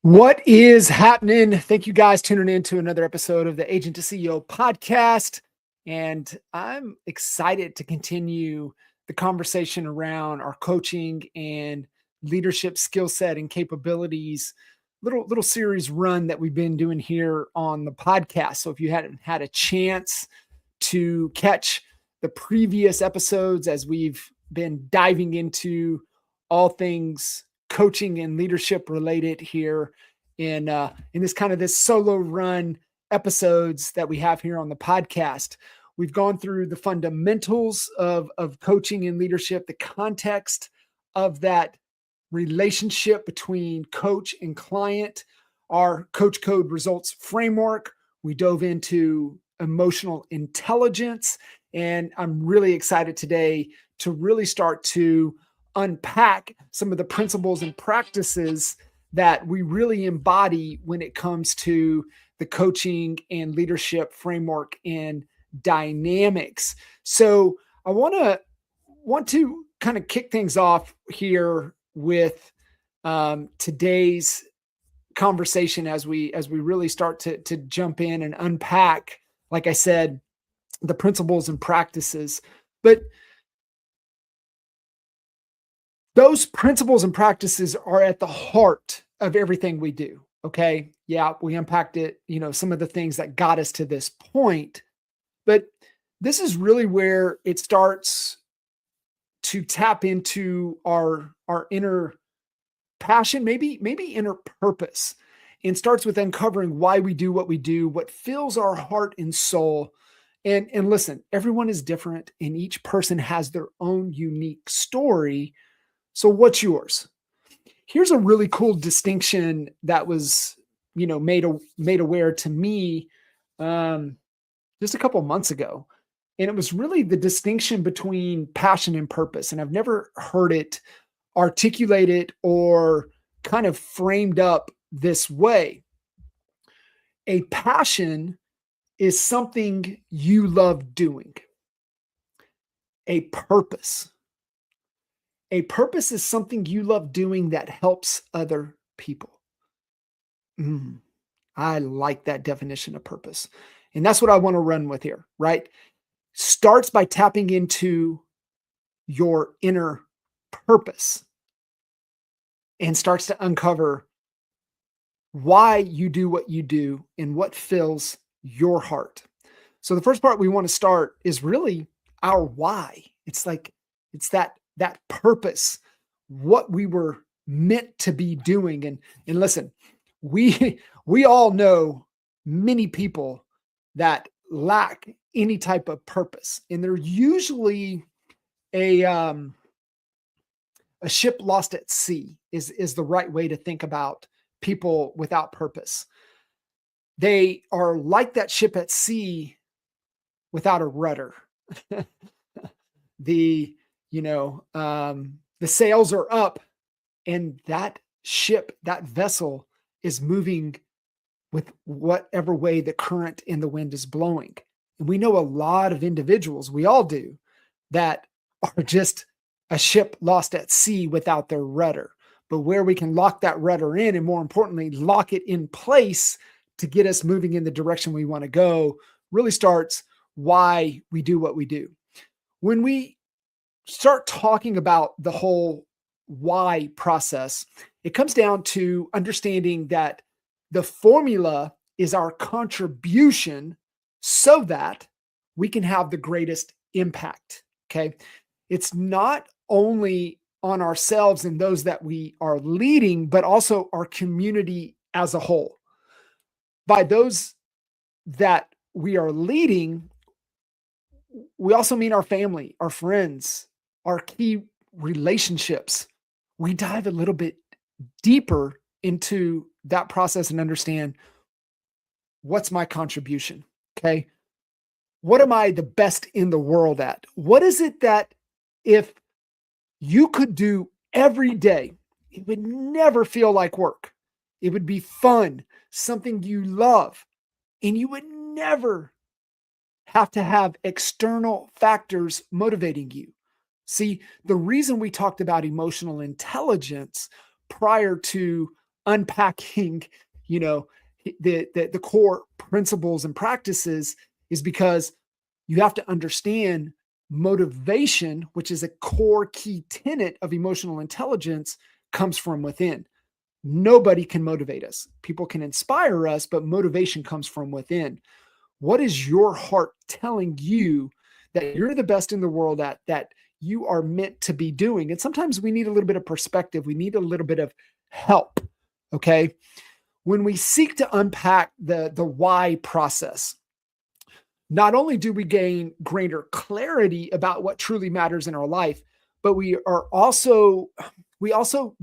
What is happening? Thank you guys tuning in to another episode of the Agent to CEO podcast. And I'm excited to continue the conversation around our coaching and leadership skill set and capabilities. Little series run that we've been doing here on the podcast. So if you hadn't had a chance to catch the previous episodes as we've been diving into all things coaching and leadership related here in this solo run episodes that we have here on the podcast. We've gone through the fundamentals of coaching and leadership, the context of that relationship between coach and client, our coach code results framework. We dove into emotional intelligence, and I'm really excited today to really start to unpack some of the principles and practices that we really embody when it comes to the coaching and leadership framework and dynamics. So I want to kind of kick things off here with today's conversation as we really start to jump in and unpack, like I said, the principles and practices. But those principles and practices are at the heart of everything we do. Okay. Yeah, we unpacked it, some of the things that got us to this point. But this is really where it starts to tap into our inner passion, maybe inner purpose, and starts with uncovering why we do what we do, what fills our heart and soul. And listen, everyone is different and each person has their own unique story. So what's yours? Here's a really cool distinction that was, made aware to me just a couple of months ago. And it was really the distinction between passion and purpose. And I've never heard it articulated or kind of framed up this way. A passion is something you love doing. A purpose is something you love doing that helps other people. I like that definition of purpose. And that's what I want to run with here, right? Starts by tapping into your inner purpose and starts to uncover why you do what you do and what fills your heart. So the first part we want to start is really our why. It's that purpose, what we were meant to be doing. And listen, we all know many people that lack any type of purpose. And they're usually a ship lost at sea is the right way to think about people without purpose. They are like that ship at sea without a rudder. The sails are up and that ship, that vessel is moving with whatever way the current and the wind is blowing. And we know a lot of individuals, we all do, that are just a ship lost at sea without their rudder. But where we can lock that rudder in, and more importantly, lock it in place to get us moving in the direction we want to go, really starts why we do what we do. When we start talking about the whole why process, it comes down to understanding that the formula is our contribution so that we can have the greatest impact. Okay. It's not only on ourselves and those that we are leading, but also our community as a whole. By those that we are leading, we also mean our family, our friends, our key relationships. We dive a little bit deeper into that process and understand what's my contribution. Okay. What am I the best in the world at? What is it that if you could do every day, it would never feel like work? It would be fun, something you love, and you would never have to have external factors motivating you. See, the reason we talked about emotional intelligence prior to unpacking, you know, the core principles and practices is because you have to understand motivation, which is a core key tenet of emotional intelligence, comes from within. Nobody can motivate us. People can inspire us, but motivation comes from within. What is your heart telling you that you're the best in the world at, that you are meant to be doing? And sometimes we need a little bit of perspective. We need a little bit of help. Okay. When we seek to unpack the why process, not only do we gain greater clarity about what truly matters in our life, but we also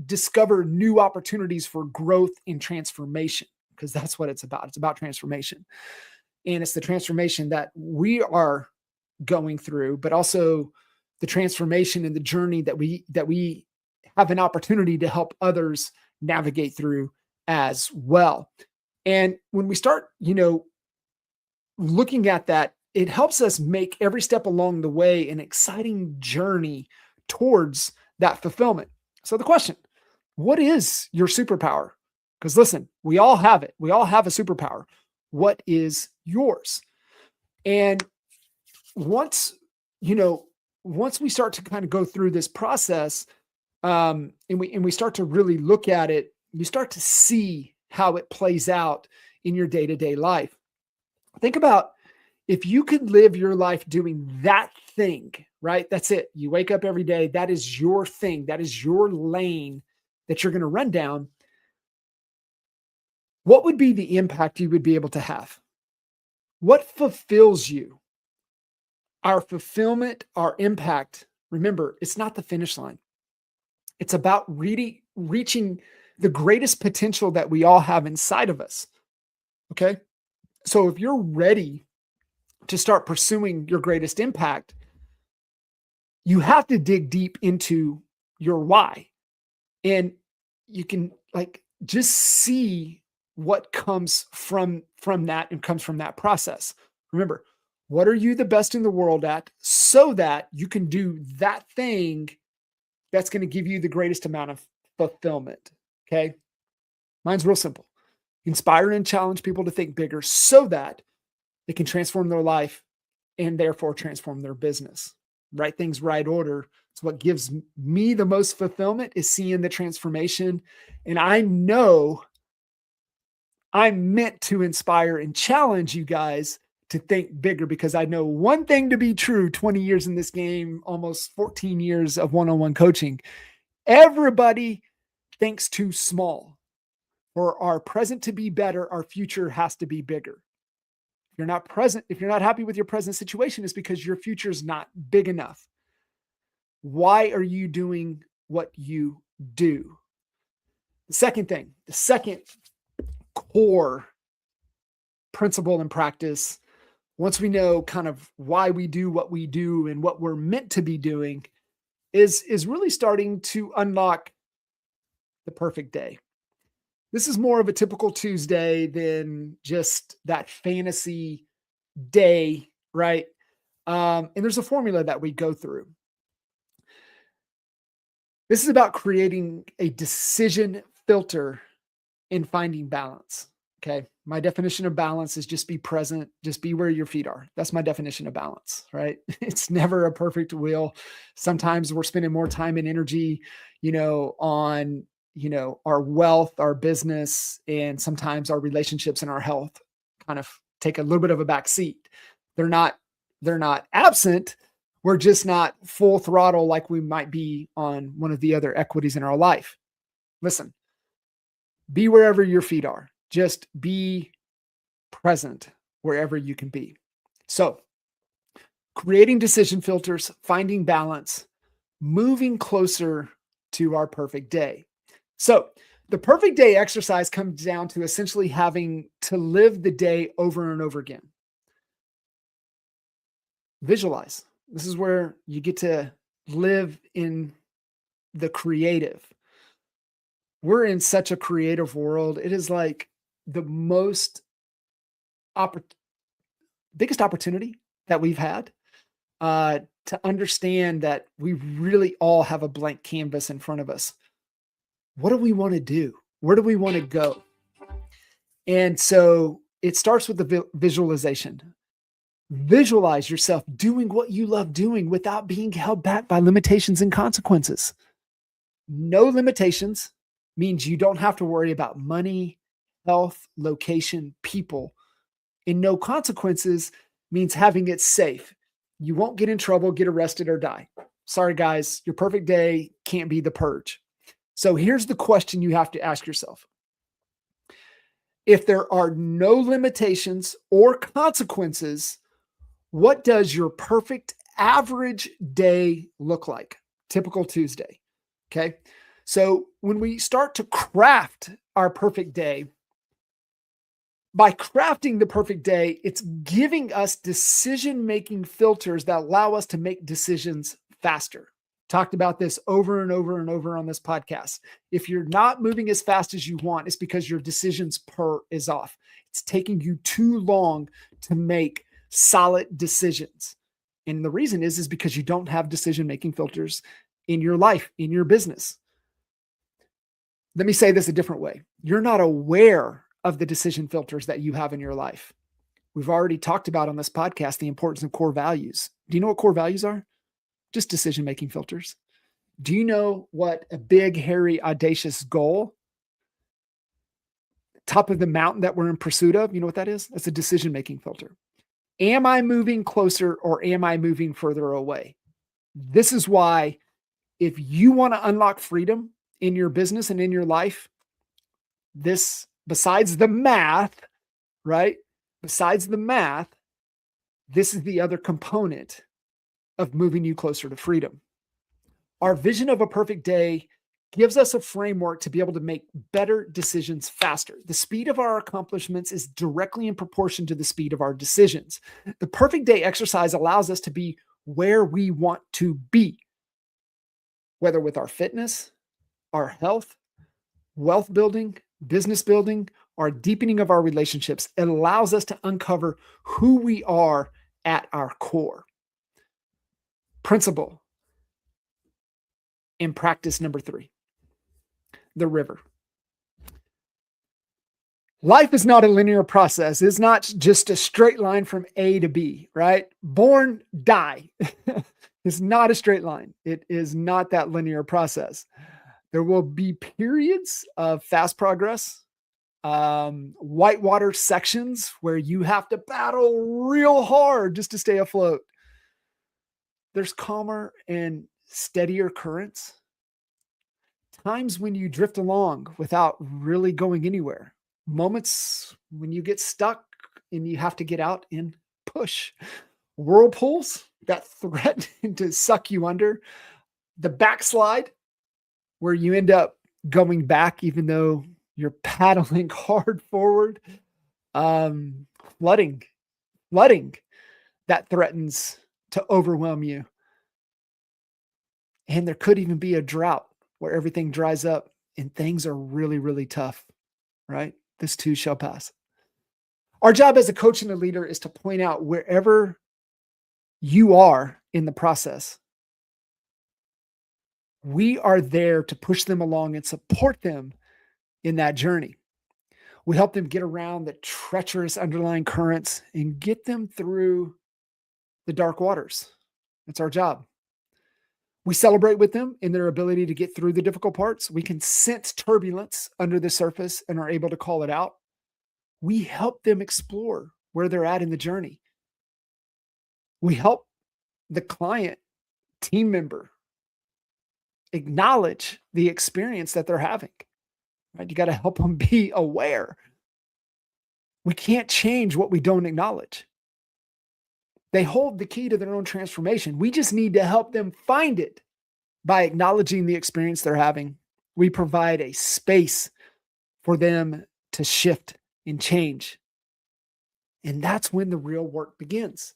discover new opportunities for growth and transformation, because that's what it's about. It's about transformation. And it's the transformation that we are going through, but also the transformation and the journey that we have an opportunity to help others navigate through as well. And when we start, looking at that, it helps us make every step along the way an exciting journey towards that fulfillment. So the question, what is your superpower? Because listen, we all have it. We all have a superpower. What is yours? And once we start to kind of go through this process, and we start to really look at it, you start to see how it plays out in your day-to-day life. Think about if you could live your life doing that thing, right? That's it. You wake up every day. That is your thing. That is your lane that you're going to run down. What would be the impact you would be able to have? What fulfills you? Our fulfillment, our impact, remember, it's not the finish line. It's about really reaching the greatest potential that we all have inside of us. Okay? So if you're ready to start pursuing your greatest impact, you have to dig deep into your why. And you can just see what comes from that and comes from that process. Remember, what are you the best in the world at, so that you can do that thing that's going to give you the greatest amount of fulfillment? Okay. Mine's real simple. Inspire and challenge people to think bigger so that they can transform their life and therefore transform their business. Right things, right order. It's what gives me the most fulfillment, is seeing the transformation. And I know I'm meant to inspire and challenge you guys to think bigger, because I know one thing to be true: 20 years in this game, almost 14 years of one-on-one coaching. Everybody thinks too small. For our present to be better, our future has to be bigger. If you're not happy with your present situation, it's because your future is not big enough. Why are you doing what you do? The second core principle and practice, once we know kind of why we do what we do and what we're meant to be doing, is really starting to unlock the perfect day. This is more of a typical Tuesday than just that fantasy day, right? And there's a formula that we go through. This is about creating a decision filter and finding balance. Okay. My definition of balance is just be present, just be where your feet are. That's my definition of balance, right? It's never a perfect wheel. Sometimes we're spending more time and energy, on our wealth, our business, and sometimes our relationships and our health kind of take a little bit of a back seat. They're not absent. We're just not full throttle like we might be on one of the other equities in our life. Listen, be wherever your feet are. Just be present wherever you can be. So, creating decision filters, finding balance, moving closer to our perfect day. So the perfect day exercise comes down to essentially having to live the day over and over again. Visualize. This is where you get to live in the creative. We're in such a creative world. It is like the biggest opportunity that we've had to understand that we really all have a blank canvas in front of us. What do we want to do? Where do we want to go? And so it starts with the visualization. Visualize yourself doing what you love doing without being held back by limitations and consequences. No limitations means you don't have to worry about money, health, location, people. And no consequences means having it safe. You won't get in trouble, get arrested, or die. Sorry, guys, your perfect day can't be the purge. So here's the question you have to ask yourself. If there are no limitations or consequences, what does your perfect average day look like? Typical Tuesday. Okay. So when we start to craft our perfect day, by crafting the perfect day, it's giving us decision-making filters that allow us to make decisions faster. Talked about this over and over and over on this podcast. If you're not moving as fast as you want, it's because your decisions is off. It's taking you too long to make solid decisions. And the reason is because you don't have decision-making filters in your life, in your business. Let me say this a different way. You're not aware of the decision filters that you have in your life. We've already talked about on this podcast the importance of core values. Do you know what core values are? Just decision-making filters. Do you know what a big, hairy, audacious goal, top of the mountain that we're in pursuit of, you know what that is? That's a decision-making filter. Am I moving closer or am I moving further away? This is why if you want to unlock freedom in your business and in your life, this, besides the math, right? Besides the math, this is the other component of moving you closer to freedom. Our vision of a perfect day gives us a framework to be able to make better decisions faster. The speed of our accomplishments is directly in proportion to the speed of our decisions. The perfect day exercise allows us to be where we want to be, whether with our fitness, our health, wealth building, business building, or deepening of our relationships. It allows us to uncover who we are at our core. Principle and practice number 3, the river. Life is not a linear process. It's not just a straight line from A to B, right? Born, die. It's not a straight line. It is not that linear process. There will be periods of fast progress, whitewater sections where you have to battle real hard just to stay afloat. There's calmer and steadier currents, times when you drift along without really going anywhere, moments when you get stuck and you have to get out and push, whirlpools that threaten to suck you under, the backslide where you end up going back even though you're paddling hard forward, flooding that threatens to overwhelm you. And there could even be a drought where everything dries up and things are really, really tough, right? This too shall pass. Our job as a coach and a leader is to point out wherever you are in the process. We are there to push them along and support them in that journey. We help them get around the treacherous underlying currents and get them through the dark waters. That's our job. We celebrate with them in their ability to get through the difficult parts. We can sense turbulence under the surface and are able to call it out. We help them explore where they're at in the journey. We help the client, team member, acknowledge the experience that they're having. Right? You got to help them be aware. We can't change what we don't acknowledge. They hold the key to their own transformation. We just need to help them find it by acknowledging the experience they're having. We provide a space for them to shift and change. And that's when the real work begins.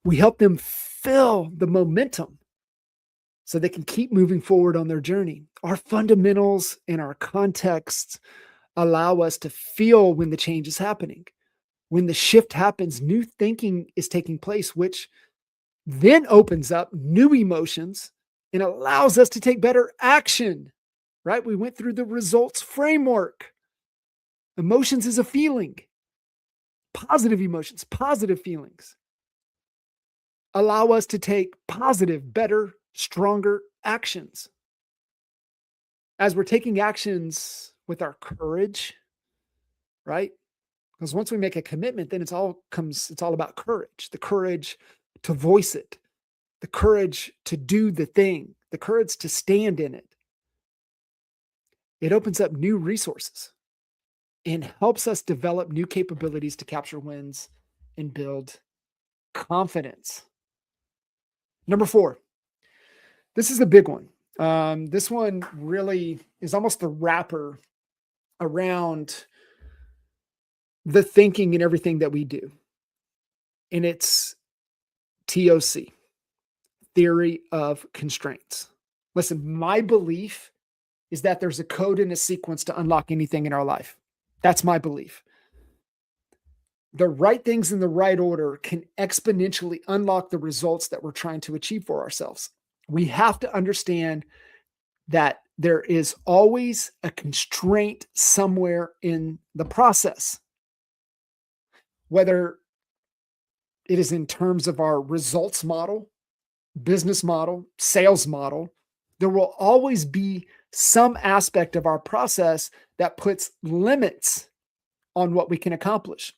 We help them feel the momentum so they can keep moving forward on their journey. Our fundamentals and our contexts allow us to feel when the change is happening. When the shift happens, new thinking is taking place, which then opens up new emotions and allows us to take better action right? We went through the results framework. Emotions is a feeling. Positive emotions, positive feelings allow us to take positive, better, stronger actions. As we're taking actions with our courage, right? Because once we make a commitment, then it's all about courage, the courage to voice it, the courage to do the thing, the courage to stand in it. It opens up new resources and helps us develop new capabilities to capture wins and build confidence. Number 4, this is the big one. This one really is almost the wrapper around the thinking and everything that we do. And it's TOC, theory of constraints. Listen, my belief is that there's a code and a sequence to unlock anything in our life. That's my belief. The right things in the right order can exponentially unlock the results that we're trying to achieve for ourselves. We have to understand that there is always a constraint somewhere in the process, whether it is in terms of our results model, business model, sales model. There will always be some aspect of our process that puts limits on what we can accomplish.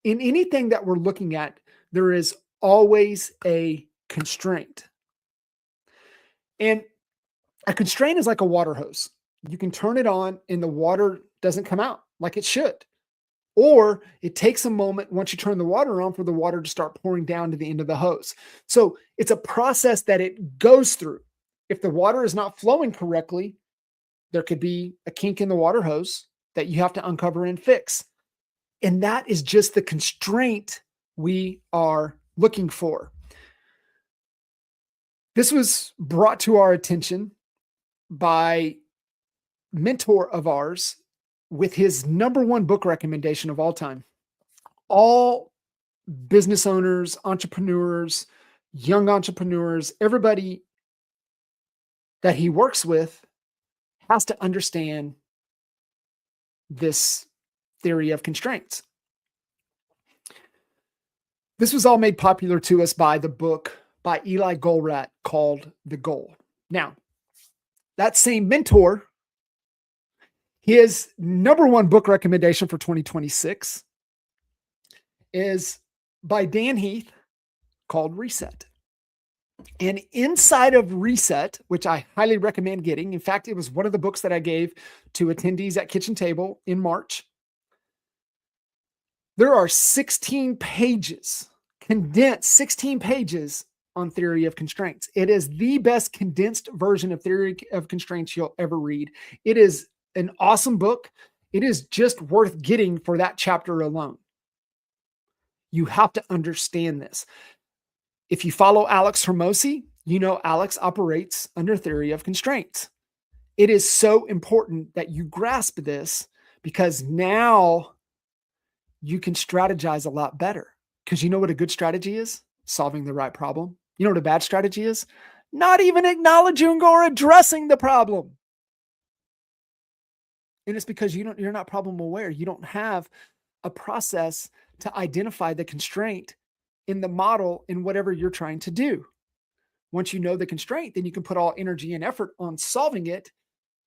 In anything that we're looking at, there is always a constraint. And a constraint is like a water hose. You can turn it on and the water doesn't come out like it should. Or it takes a moment once you turn the water on for the water to start pouring down to the end of the hose. So it's a process that it goes through. If the water is not flowing correctly, there could be a kink in the water hose that you have to uncover and fix. And that is just the constraint we are looking for. This was brought to our attention by a mentor of ours with his number 1 book recommendation of all time. All business owners, entrepreneurs, young entrepreneurs, everybody that he works with has to understand this theory of constraints. This was all made popular to us by the book by Eli Goldratt called The Goal. Now, that same mentor, his number 1 book recommendation for 2026 is by Dan Heath called Reset. And inside of Reset, which I highly recommend getting, in fact, it was one of the books that I gave to attendees at Kitchen Table in March. There are 16 pages, condensed 16 pages on theory of constraints. It is the best condensed version of theory of constraints you'll ever read. It is an awesome book. It is just worth getting for that chapter alone. You have to understand this. If you follow Alex Hermosi, you know Alex operates under theory of constraints. It is so important that you grasp this because now you can strategize a lot better. Because you know what a good strategy is? Solving the right problem. You know what a bad strategy is? Not even acknowledging or addressing the problem. And it's because you're not problem aware. You don't have a process to identify the constraint in the model in whatever you're trying to do. Once you know the constraint, then you can put all energy and effort on solving it.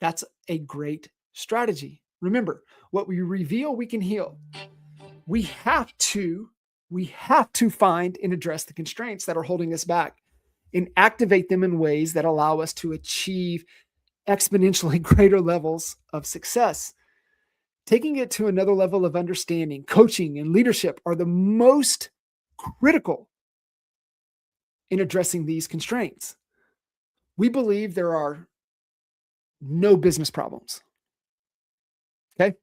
That's a great strategy. Remember, what we reveal, we can heal. We have to find and address the constraints that are holding us back and activate them in ways that allow us to achieve exponentially greater levels of success. Taking it to another level of understanding, coaching, and leadership are the most critical in addressing these constraints. We believe there are no business problems. Okay?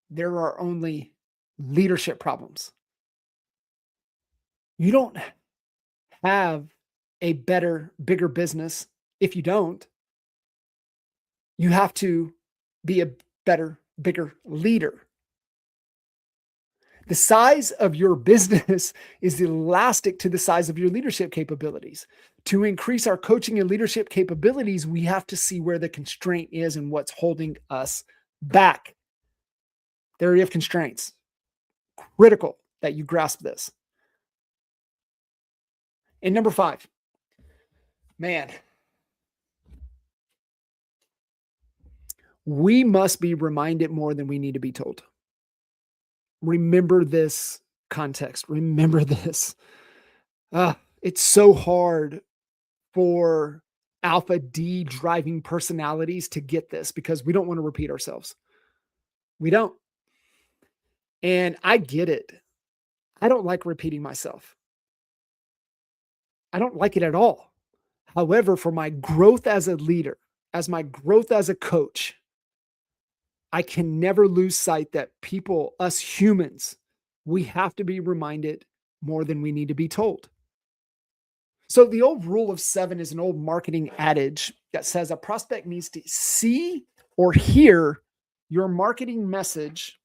There are only leadership problems. You don't have a better, bigger business if you don't. You have to be a better, bigger leader. The size of your business is elastic to the size of your leadership capabilities. To increase our coaching and leadership capabilities, we have to see where the constraint is and what's holding us back. Theory of constraints. Critical that you grasp this. And number 5, man, we must be reminded more than we need to be told. Remember this context. Remember this. It's so hard for alpha D driving personalities to get this because we don't want to repeat ourselves. We don't. And I get it. I don't like repeating myself. I don't like it at all. However, for my growth as a leader, as my growth as a coach, I can never lose sight that people, us humans, we have to be reminded more than we need to be told. So the old rule of 7 is an old marketing adage that says a prospect needs to see or hear your marketing message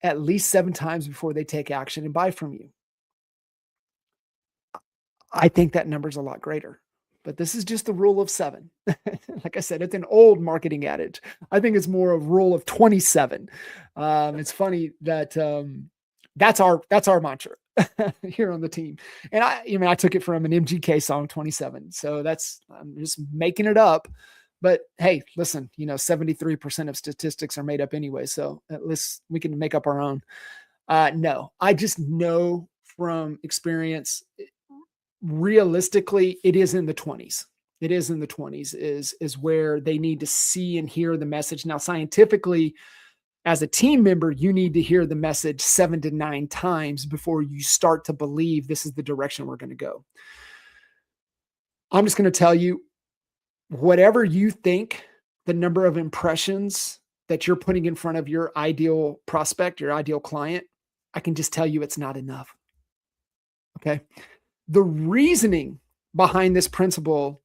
at least 7 times before they take action and buy from you. I think that number is a lot greater, but this is just the rule of 7. Like I said, it's an old marketing adage. I think it's more a rule of 27. It's funny that that's our mantra here on the team. And I took it from an MGK song, 27. So I'm just making it up. But hey, listen, 73% of statistics are made up anyway. So at least we can make up our own. No, I just know from experience, realistically, it is in the 20s. It is in the 20s is where they need to see and hear the message. Now, scientifically, as a team member, you need to hear the message 7 to 9 times before you start to believe this is the direction we're going to go. I'm just going to tell you, whatever you think the number of impressions that you're putting in front of your ideal prospect, your ideal client, I can just tell you it's not enough. Okay. The reasoning behind this principle,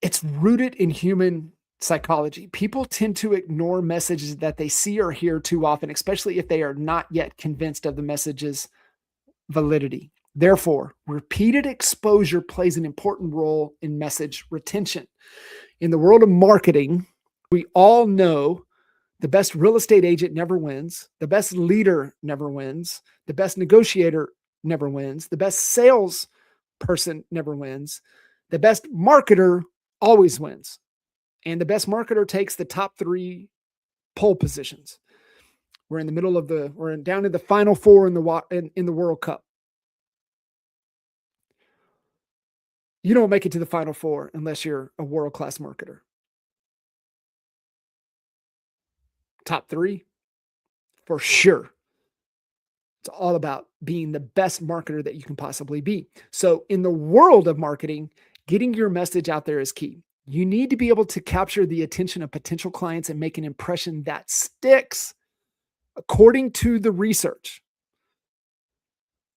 it's rooted in human psychology. People tend to ignore messages that they see or hear too often, especially if they are not yet convinced of the message's validity. Therefore, repeated exposure plays an important role in message retention. In the world of marketing, we all know the best real estate agent never wins. The best leader never wins. The best negotiator never wins. The best sales person never wins. The best marketer always wins. And the best marketer takes the top 3 pole positions. We're in the middle of we're down in the final 4 in the World Cup. You don't make it to the final 4 unless you're a world-class marketer. Top 3, for sure. It's all about being the best marketer that you can possibly be. So in the world of marketing, getting your message out there is key. You need to be able to capture the attention of potential clients and make an impression that sticks. According to the research,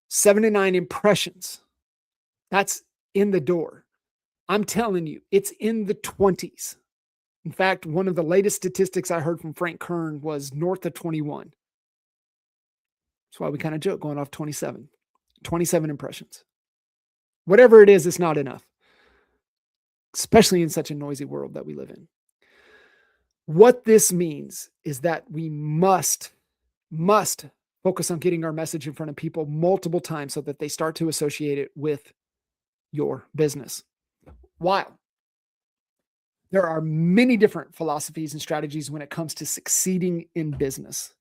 7 to 9 impressions, that's in the door. I'm telling you, it's in the 20s. In fact, one of the latest statistics I heard from Frank Kern was north of 21. That's why we kind of joke going off 27. 27 impressions. Whatever it is, it's not enough, especially in such a noisy world that we live in. What this means is that we must focus on getting our message in front of people multiple times so that they start to associate it with your business. While there are many different philosophies and strategies when it comes to succeeding in business,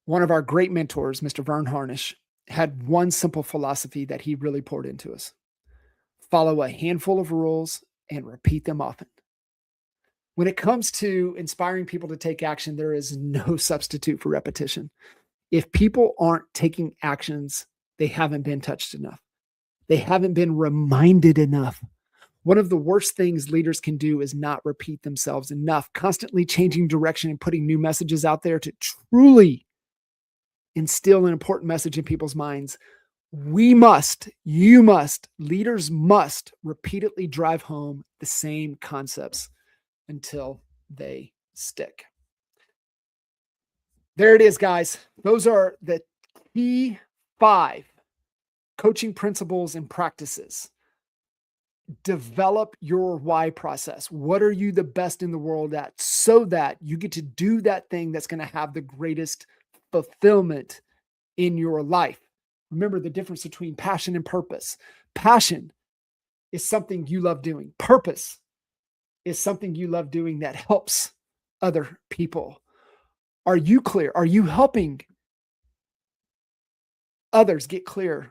one of our great mentors, Mr. Vern Harnish, had one simple philosophy that he really poured into us. Follow a handful of rules and repeat them often. When it comes to inspiring people to take action, there is no substitute for repetition. If people aren't taking actions, they haven't been touched enough. They haven't been reminded enough. One of the worst things leaders can do is not repeat themselves enough, constantly changing direction and putting new messages out there to truly instill an important message in people's minds. Leaders must repeatedly drive home the same concepts until they stick. There it is, guys. Those are the key 5 coaching principles and practices. Develop your why process. What are you the best in the world at, so that you get to do that thing that's going to have the greatest fulfillment in your life. Remember the difference between passion and purpose. Passion is something you love doing. Purpose is something you love doing that helps other people. Are you clear? Are you helping others get clear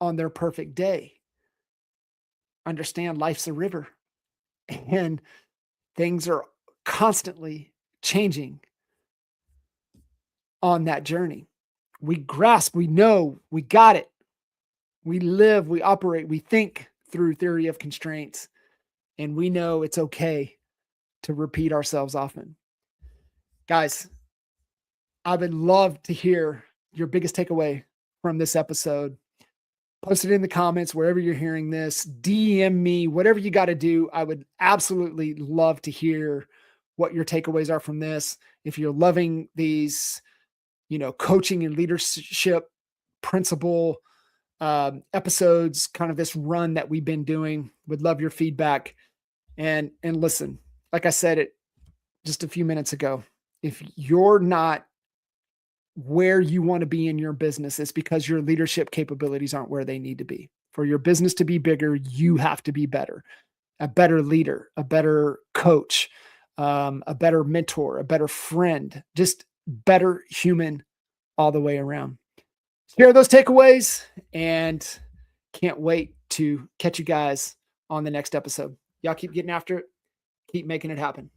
on their perfect day? Understand life's a river and things are constantly changing on that journey. We grasp, we know, we got it. We live, we operate, we think through theory of constraints, and we know it's okay to repeat ourselves often. Guys, I would love to hear your biggest takeaway from this episode. Post it in the comments wherever you're hearing this. DM me, whatever you got to do. I would absolutely love to hear what your takeaways are from this. If you're loving these, coaching and leadership principle episodes, kind of this run that we've been doing, would love your feedback. And listen, like I said it just a few minutes ago, if you're not where you want to be in your business, it's because your leadership capabilities aren't where they need to be. For your business to be bigger, you have to be better, a better leader, a better coach, a better mentor, a better friend, just better human all the way around. Share those takeaways, and can't wait to catch you guys on the next episode. Y'all keep getting after it. Keep making it happen.